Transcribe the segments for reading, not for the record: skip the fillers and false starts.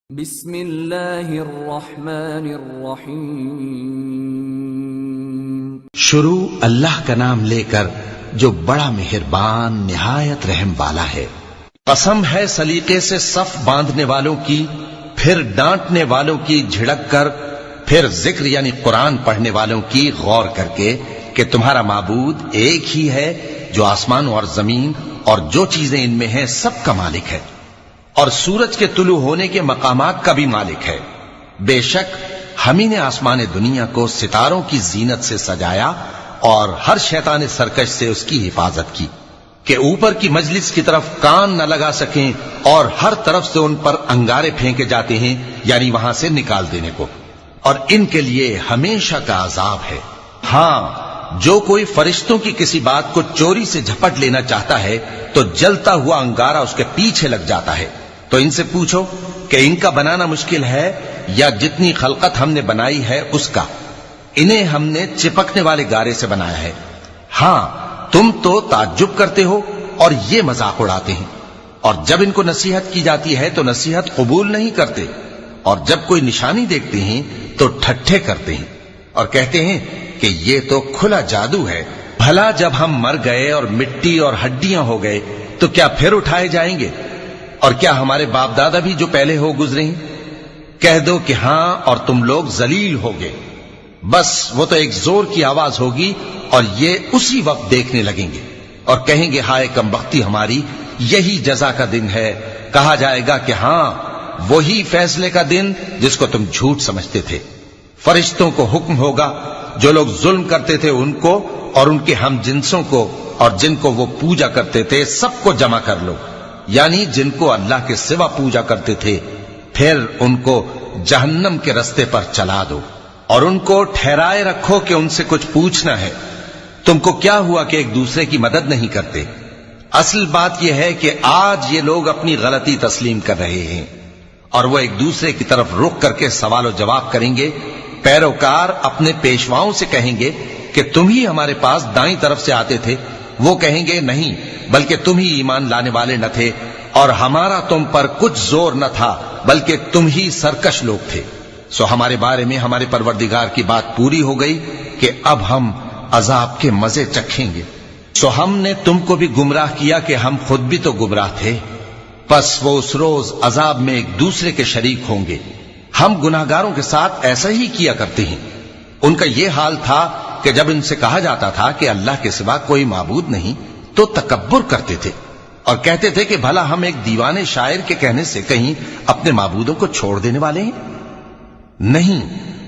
بسم اللہ الرحمن الرحیم۔ شروع اللہ کا نام لے کر جو بڑا مہربان نہایت رحم والا ہے۔ قسم ہے سلیقے سے صف باندھنے والوں کی، پھر ڈانٹنے والوں کی جھڑک کر، پھر ذکر یعنی قرآن پڑھنے والوں کی غور کر کے کہ تمہارا معبود ایک ہی ہے جو آسمان اور زمین اور جو چیزیں ان میں ہیں سب کا مالک ہے، اور سورج کے طلوع ہونے کے مقامات کا بھی مالک ہے۔ بے شک ہم ہی نے آسمان دنیا کو ستاروں کی زینت سے سجایا اور ہر شیطان سرکش سے اس کی حفاظت کی کہ اوپر کی مجلس کی طرف کان نہ لگا سکیں، اور ہر طرف سے ان پر انگارے پھینکے جاتے ہیں یعنی وہاں سے نکال دینے کو، اور ان کے لیے ہمیشہ کا عذاب ہے۔ ہاں، جو کوئی فرشتوں کی کسی بات کو چوری سے جھپٹ لینا چاہتا ہے تو جلتا ہوا انگارہ اس کے پیچھے لگ جاتا ہے۔ تو ان سے پوچھو کہ ان کا بنانا مشکل ہے یا جتنی خلقت ہم نے بنائی ہے اس کا؟ انہیں ہم نے چپکنے والے گارے سے بنایا ہے۔ ہاں، تم تو تعجب کرتے ہو اور یہ مذاق اڑاتے ہیں، اور جب ان کو نصیحت کی جاتی ہے تو نصیحت قبول نہیں کرتے، اور جب کوئی نشانی دیکھتے ہیں تو ٹھٹھے کرتے ہیں اور کہتے ہیں کہ یہ تو کھلا جادو ہے۔ بھلا جب ہم مر گئے اور مٹی اور ہڈیاں ہو گئے تو کیا پھر اٹھائے جائیں گے؟ اور کیا ہمارے باپ دادا بھی جو پہلے ہو گزرے ہیں؟ کہہ دو کہ ہاں، اور تم لوگ ذلیل ہوگے۔ بس وہ تو ایک زور کی آواز ہوگی اور یہ اسی وقت دیکھنے لگیں گے اور کہیں گے ہائے کم بختی ہماری، یہی جزا کا دن ہے۔ کہا جائے گا کہ ہاں، وہی فیصلے کا دن جس کو تم جھوٹ سمجھتے تھے۔ فرشتوں کو حکم ہوگا جو لوگ ظلم کرتے تھے ان کو اور ان کے ہم جنسوں کو اور جن کو وہ پوجا کرتے تھے سب کو جمع کر لو، یعنی جن کو اللہ کے سوا پوجا کرتے تھے، پھر ان کو جہنم کے رستے پر چلا دو اور ان کو ٹھہرائے رکھو کہ ان سے کچھ پوچھنا ہے۔ تم کو کیا ہوا کہ ایک دوسرے کی مدد نہیں کرتے؟ اصل بات یہ ہے کہ آج یہ لوگ اپنی غلطی تسلیم کر رہے ہیں اور وہ ایک دوسرے کی طرف رخ کر کے سوال و جواب کریں گے۔ پیروکار اپنے پیشواؤں سے کہیں گے کہ تم ہی ہمارے پاس دائیں طرف سے آتے تھے۔ وہ کہیں گے نہیں، بلکہ تم ہی ایمان لانے والے نہ تھے، اور ہمارا تم پر کچھ زور نہ تھا، بلکہ تم ہی سرکش لوگ تھے۔ سو ہمارے بارے میں ہمارے پروردگار کی بات پوری ہو گئی کہ اب ہم عذاب کے مزے چکھیں گے۔ سو ہم نے تم کو بھی گمراہ کیا کہ ہم خود بھی تو گمراہ تھے، پس وہ اس روز عذاب میں ایک دوسرے کے شریک ہوں گے۔ ہم گناہگاروں کے ساتھ ایسا ہی کیا کرتے ہیں۔ ان کا یہ حال تھا کہ جب ان سے کہا جاتا تھا کہ اللہ کے سوا کوئی معبود نہیں تو تکبر کرتے تھے اور کہتے تھے کہ بھلا ہم ایک دیوانے شاعر کے کہنے سے کہیں اپنے معبودوں کو چھوڑ دینے والے ہیں؟ نہیں،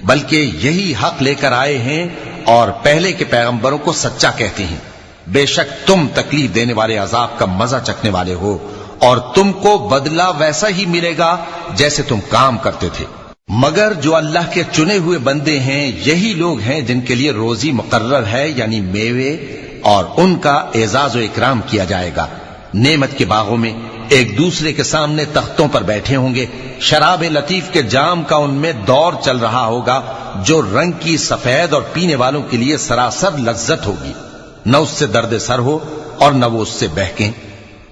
بلکہ یہی حق لے کر آئے ہیں اور پہلے کے پیغمبروں کو سچا کہتے ہیں۔ بے شک تم تکلیف دینے والے عذاب کا مزہ چکھنے والے ہو، اور تم کو بدلہ ویسا ہی ملے گا جیسے تم کام کرتے تھے۔ مگر جو اللہ کے چنے ہوئے بندے ہیں یہی لوگ ہیں جن کے لیے روزی مقرر ہے، یعنی میوے، اور ان کا اعزاز و اکرام کیا جائے گا۔ نعمت کے باغوں میں ایک دوسرے کے سامنے تختوں پر بیٹھے ہوں گے، شراب لطیف کے جام کا ان میں دور چل رہا ہوگا جو رنگ کی سفید اور پینے والوں کے لیے سراسر لذت ہوگی، نہ اس سے درد سر ہو اور نہ وہ اس سے بہکیں۔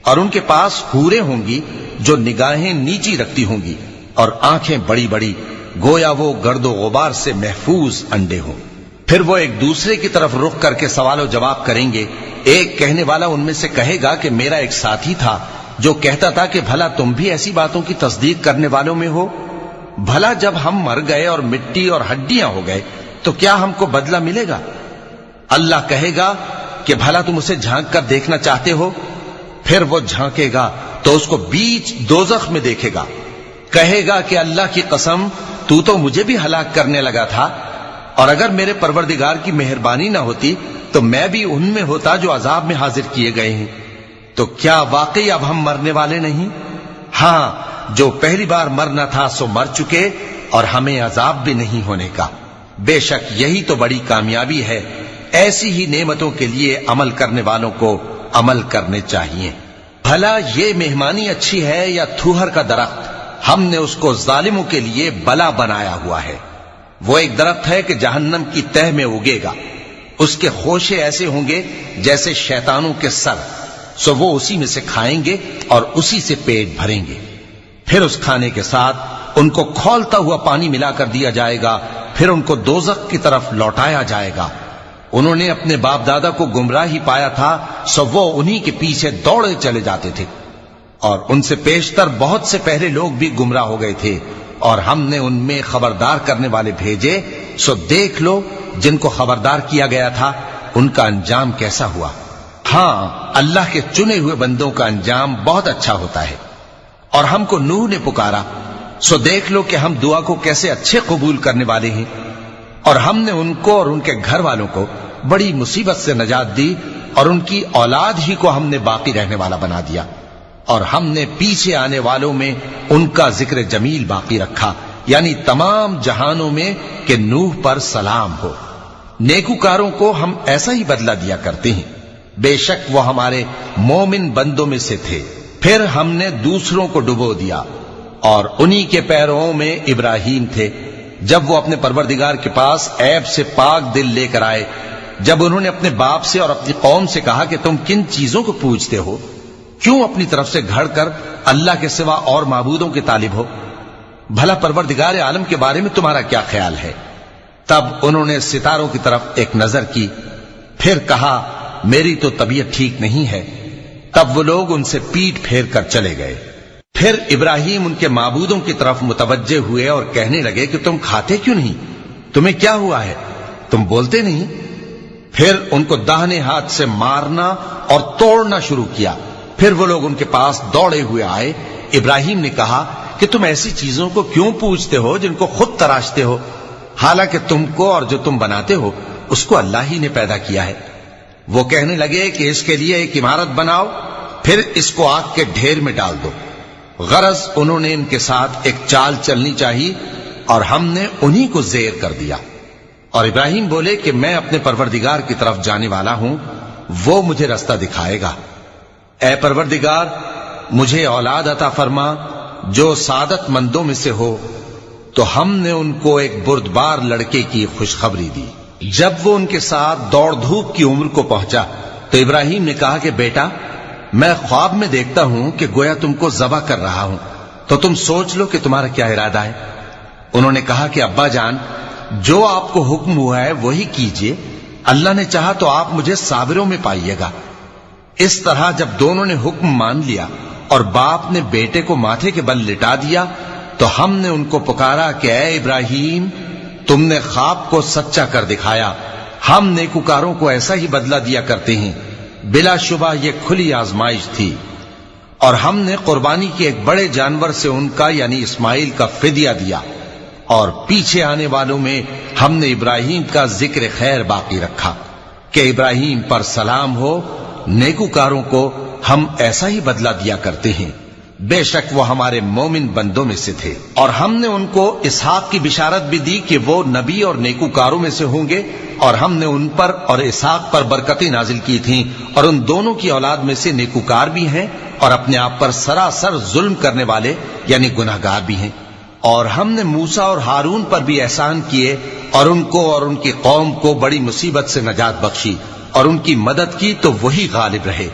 اور ان کے پاس حوریں ہوں گی جو نگاہیں نیچی رکھتی ہوں گی اور آنکھیں بڑی بڑی، گویا وہ گرد و غبار سے محفوظ انڈے ہوں۔ پھر وہ ایک دوسرے کی طرف رخ کر کے سوال و جواب کریں گے۔ ایک کہنے والا ان میں سے کہے گا کہ میرا ایک ساتھی تھا جو کہتا تھا کہ بھلا تم بھی ایسی باتوں کی تصدیق کرنے والوں میں ہو؟ بھلا جب ہم مر گئے اور مٹی اور ہڈیاں ہو گئے تو کیا ہم کو بدلہ ملے گا؟ اللہ کہے گا کہ بھلا تم اسے جھانک کر دیکھنا چاہتے ہو؟ پھر وہ جھانکے گا تو اس کو بیچ دوزخ میں دیکھے گا، کہے گا کہ اللہ کی قسم تو مجھے بھی ہلاک کرنے لگا تھا، اور اگر میرے پروردگار کی مہربانی نہ ہوتی تو میں بھی ان میں ہوتا جو عذاب میں حاضر کیے گئے ہیں۔ تو کیا واقعی اب ہم مرنے والے نہیں؟ ہاں، جو پہلی بار مرنا تھا سو مر چکے، اور ہمیں عذاب بھی نہیں ہونے کا۔ بے شک یہی تو بڑی کامیابی ہے۔ ایسی ہی نعمتوں کے لیے عمل کرنے والوں کو عمل کرنے چاہیے۔ بھلا یہ مہمانی اچھی ہے یا تھوہر کا درخت؟ ہم نے اس کو ظالموں کے لیے بلا بنایا ہوا ہے۔ وہ ایک درخت ہے کہ جہنم کی تہ میں اگے گا، اس کے خوشے ایسے ہوں گے جیسے شیطانوں کے سر، سو وہ اسی میں سے کھائیں گے اور اسی سے پیٹ بھریں گے۔ پھر اس کھانے کے ساتھ ان کو کھولتا ہوا پانی ملا کر دیا جائے گا، پھر ان کو دوزخ کی طرف لوٹایا جائے گا۔ انہوں نے اپنے باپ دادا کو گمراہی پایا تھا، سو وہ انہی کے پیچھے دوڑے چلے جاتے تھے، اور ان سے پیشتر بہت سے پہلے لوگ بھی گمراہ ہو گئے تھے، اور ہم نے ان میں خبردار کرنے والے بھیجے، سو دیکھ لو جن کو خبردار کیا گیا تھا ان کا انجام کیسا ہوا۔ ہاں، اللہ کے چنے ہوئے بندوں کا انجام بہت اچھا ہوتا ہے۔ اور ہم کو نوح نے پکارا، سو دیکھ لو کہ ہم دعا کو کیسے اچھے قبول کرنے والے ہیں، اور ہم نے ان کو اور ان کے گھر والوں کو بڑی مصیبت سے نجات دی، اور ان کی اولاد ہی کو ہم نے باقی رہنے والا بنا دیا، اور ہم نے پیچھے آنے والوں میں ان کا ذکر جمیل باقی رکھا، یعنی تمام جہانوں میں کہ نوح پر سلام ہو۔ نیکوکاروں کو ہم ایسا ہی بدلہ دیا کرتے ہیں، بے شک وہ ہمارے مومن بندوں میں سے تھے۔ پھر ہم نے دوسروں کو ڈبو دیا، اور انہی کے پیروں میں ابراہیم تھے، جب وہ اپنے پروردگار کے پاس عیب سے پاک دل لے کر آئے، جب انہوں نے اپنے باپ سے اور اپنی قوم سے کہا کہ تم کن چیزوں کو پوجتے ہو، کیوں اپنی طرف سے گھڑ کر اللہ کے سوا اور معبودوں کے طالب ہو؟ بھلا پروردگار عالم کے بارے میں تمہارا کیا خیال ہے؟ تب انہوں نے ستاروں کی طرف ایک نظر کی، پھر کہا میری تو طبیعت ٹھیک نہیں ہے۔ تب وہ لوگ ان سے پیٹ پھیر کر چلے گئے۔ پھر ابراہیم ان کے معبودوں کی طرف متوجہ ہوئے اور کہنے لگے کہ تم کھاتے کیوں نہیں؟ تمہیں کیا ہوا ہے؟ تم بولتے نہیں؟ پھر ان کو داہنے ہاتھ سے مارنا اور توڑنا شروع کیا۔ پھر وہ لوگ ان کے پاس دوڑے ہوئے آئے۔ ابراہیم نے کہا کہ تم ایسی چیزوں کو کیوں پوجتے ہو جن کو خود تراشتے ہو، حالانکہ تم کو اور جو تم بناتے ہو اس کو اللہ ہی نے پیدا کیا ہے۔ وہ کہنے لگے کہ اس کے لیے ایک عمارت بناؤ، پھر اس کو آگ کے ڈھیر میں ڈال دو۔ غرض انہوں نے ان کے ساتھ ایک چال چلنی چاہیے، اور ہم نے انہی کو زیر کر دیا۔ اور ابراہیم بولے کہ میں اپنے پروردگار کی طرف جانے والا ہوں، وہ مجھے رستہ دکھائے گا۔ اے پروردگار، مجھے اولاد عطا فرما جو سعادت مندوں میں سے ہو۔ تو ہم نے ان کو ایک بردبار لڑکے کی خوشخبری دی۔ جب وہ ان کے ساتھ دوڑ دھوپ کی عمر کو پہنچا تو ابراہیم نے کہا کہ بیٹا، میں خواب میں دیکھتا ہوں کہ گویا تم کو ذبح کر رہا ہوں، تو تم سوچ لو کہ تمہارا کیا ارادہ ہے۔ انہوں نے کہا کہ ابا جان، جو آپ کو حکم ہوا ہے وہی کیجئے، اللہ نے چاہا تو آپ مجھے صابروں میں پائیے گا۔ اس طرح جب دونوں نے حکم مان لیا اور باپ نے بیٹے کو ماتھے کے بل لٹا دیا، تو ہم نے ان کو پکارا کہ اے ابراہیم، تم نے خواب کو سچا کر دکھایا، ہم نیکوکاروں کو ایسا ہی بدلہ دیا کرتے ہیں، بلا شبہ یہ کھلی آزمائش تھی۔ اور ہم نے قربانی کے ایک بڑے جانور سے ان کا یعنی اسماعیل کا فدیہ دیا، اور پیچھے آنے والوں میں ہم نے ابراہیم کا ذکر خیر باقی رکھا کہ ابراہیم پر سلام ہو۔ نیکوکاروں کو ہم ایسا ہی بدلہ دیا کرتے ہیں، بے شک وہ ہمارے مومن بندوں میں سے تھے۔ اور ہم نے ان کو اسحاق کی بشارت بھی دی کہ وہ نبی اور نیکوکاروں میں سے ہوں گے، اور ہم نے ان پر اور اسحاق پر برکتیں نازل کی تھیں، اور ان دونوں کی اولاد میں سے نیکوکار بھی ہیں اور اپنے آپ پر سراسر ظلم کرنے والے یعنی گناہگار بھی ہیں۔ اور ہم نے موسیٰ اور ہارون پر بھی احسان کیے، اور ان کو اور ان کی قوم کو بڑی مصیبت سے نجات بخشی، اور ان کی مدد کی تو وہی غالب رہے۔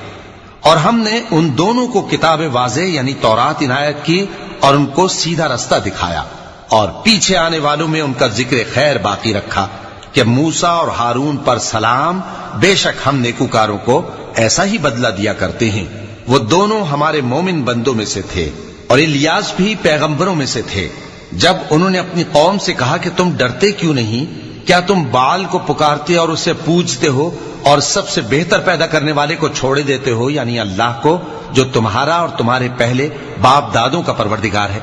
اور ہم نے ان دونوں کو کتاب واضح یعنی تورات عنایت کی، اور ان کو سیدھا رستہ دکھایا، اور پیچھے آنے والوں میں ان کا ذکر خیر باقی رکھا کہ موسیٰ اور ہارون پر سلام، بے شک ہم نیکوکاروں کو ایسا ہی بدلہ دیا کرتے ہیں۔ وہ دونوں ہمارے مومن بندوں میں سے تھے۔ اور الیاس بھی پیغمبروں میں سے تھے۔ جب انہوں نے اپنی قوم سے کہا کہ تم ڈرتے کیوں نہیں؟ کیا تم بال کو پکارتے اور اسے پوجتے ہو، اور سب سے بہتر پیدا کرنے والے کو چھوڑے دیتے ہو یعنی اللہ کو، جو تمہارا اور تمہارے پہلے باپ دادوں کا پروردگار ہے؟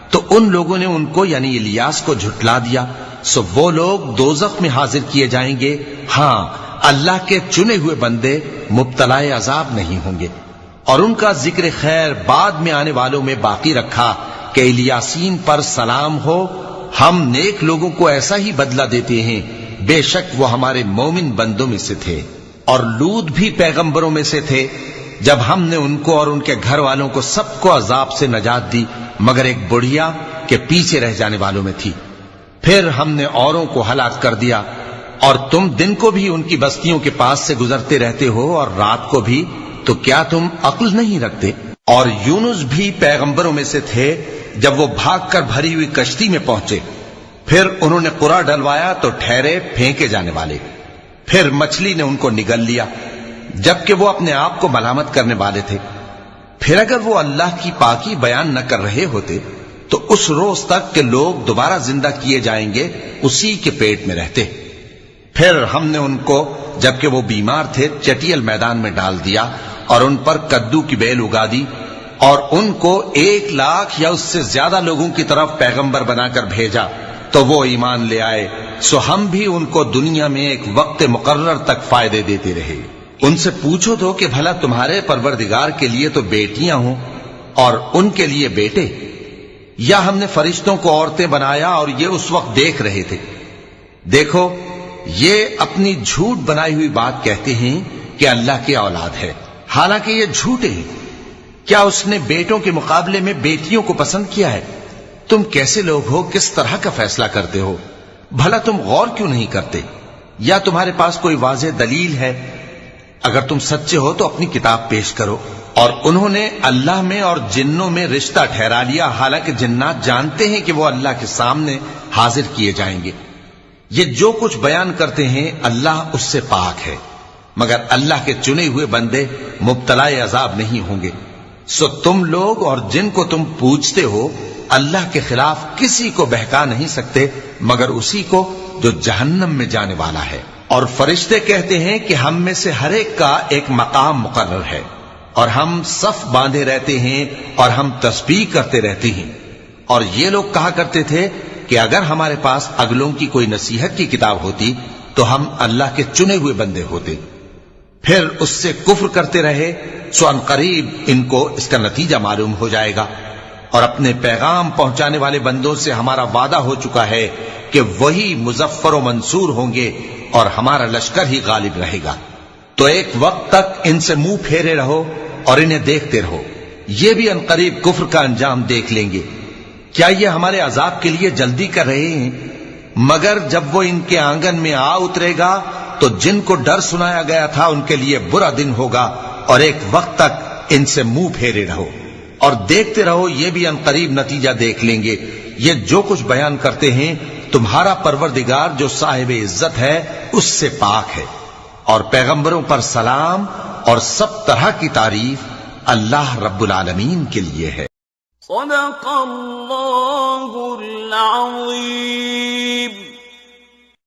تو ان لوگوں نے ان کو یعنی الیاس کو جھٹلا دیا، سو وہ لوگ دوزخ میں حاضر کیے جائیں گے۔ ہاں، اللہ کے چنے ہوئے بندے مبتلا عذاب نہیں ہوں گے۔ اور ان کا ذکر خیر بعد میں آنے والوں میں باقی رکھا کہ الیاسین پر سلام ہو، ہم نیک لوگوں کو ایسا ہی بدلہ دیتے ہیں، بے شک وہ ہمارے مومن بندوں میں سے تھے۔ اور لوط بھی پیغمبروں میں سے تھے، جب ہم نے ان کو اور ان کے گھر والوں کو سب کو عذاب سے نجات دی مگر ایک بڑھیا کہ پیچھے رہ جانے والوں میں تھی۔ پھر ہم نے اوروں کو ہلاک کر دیا، اور تم دن کو بھی ان کی بستیوں کے پاس سے گزرتے رہتے ہو اور رات کو بھی، تو کیا تم عقل نہیں رکھتے؟ اور یونس بھی پیغمبروں میں سے تھے، جب وہ بھاگ کر بھری ہوئی کشتی میں پہنچے، پھر انہوں نے قرعہ ڈلوایا تو ٹھہرے پھینکے جانے والے، پھر مچھلی نے ان کو نگل لیا جبکہ وہ اپنے آپ کو ملامت کرنے والے تھے۔ پھر اگر وہ اللہ کی پاکی بیان نہ کر رہے ہوتے تو اس روز تک کہ لوگ دوبارہ زندہ کیے جائیں گے اسی کے پیٹ میں رہتے۔ پھر ہم نے ان کو جبکہ وہ بیمار تھے چٹیل میدان میں ڈال دیا اور ان پر کدو کی بیل اگا دی، اور ان کو 1,00,000 یا اس سے زیادہ لوگوں کی طرف پیغمبر بنا کر بھیجا تو وہ ایمان لے آئے، سو ہم بھی ان کو دنیا میں ایک وقت مقرر تک فائدے دیتے رہے۔ ان سے پوچھو تو کہ بھلا تمہارے پروردگار کے لیے تو بیٹیاں ہوں اور ان کے لیے بیٹے، یا ہم نے فرشتوں کو عورتیں بنایا اور یہ اس وقت دیکھ رہے تھے؟ دیکھو، یہ اپنی جھوٹ بنائی ہوئی بات کہتے ہیں کہ اللہ کی اولاد ہے، حالانکہ یہ جھوٹے ہیں۔ کیا اس نے بیٹوں کے مقابلے میں بیٹیوں کو پسند کیا ہے؟ تم کیسے لوگ ہو، کس طرح کا فیصلہ کرتے ہو؟ بھلا تم غور کیوں نہیں کرتے؟ یا تمہارے پاس کوئی واضح دلیل ہے؟ اگر تم سچے ہو تو اپنی کتاب پیش کرو۔ اور انہوں نے اللہ میں اور جنوں میں رشتہ ٹھہرا لیا، حالانکہ جنات جانتے ہیں کہ وہ اللہ کے سامنے حاضر کیے جائیں گے۔ یہ جو کچھ بیان کرتے ہیں اللہ اس سے پاک ہے، مگر اللہ کے چنے ہوئے بندے مبتلا عذاب نہیں ہوں گے۔ سو تم لوگ اور جن کو تم پوجتے ہو اللہ کے خلاف کسی کو بہکا نہیں سکتے مگر اسی کو جو جہنم میں جانے والا ہے۔ اور فرشتے کہتے ہیں کہ ہم میں سے ہر ایک کا ایک مقام مقرر ہے، اور ہم صف باندھے رہتے ہیں اور ہم تسبیح کرتے رہتے ہیں۔ اور یہ لوگ کہا کرتے تھے کہ اگر ہمارے پاس اگلوں کی کوئی نصیحت کی کتاب ہوتی تو ہم اللہ کے چنے ہوئے بندے ہوتے۔ پھر اس سے کفر کرتے رہے، سو ان قریب ان کو اس کا نتیجہ معلوم ہو جائے گا۔ اور اپنے پیغام پہنچانے والے بندوں سے ہمارا وعدہ ہو چکا ہے کہ وہی مظفر و منصور ہوں گے اور ہمارا لشکر ہی غالب رہے گا۔ تو ایک وقت تک ان سے منہ پھیرے رہو اور انہیں دیکھتے رہو، یہ بھی ان قریب کفر کا انجام دیکھ لیں گے۔ کیا یہ ہمارے عذاب کے لیے جلدی کر رہے ہیں؟ مگر جب وہ ان کے آنگن میں آ اترے گا تو جن کو ڈر سنایا گیا تھا ان کے لیے برا دن ہوگا، اور ایک وقت تک ان سے منہ پھیرے رہو اور دیکھتے رہو، یہ بھی ان قریب نتیجہ دیکھ لیں گے۔ یہ جو کچھ بیان کرتے ہیں تمہارا پروردگار جو صاحب عزت ہے اس سے پاک ہے، اور پیغمبروں پر سلام اور سب طرح کی تعریف اللہ رب العالمین کے لیے ہے۔ صدق اللہ العظیم۔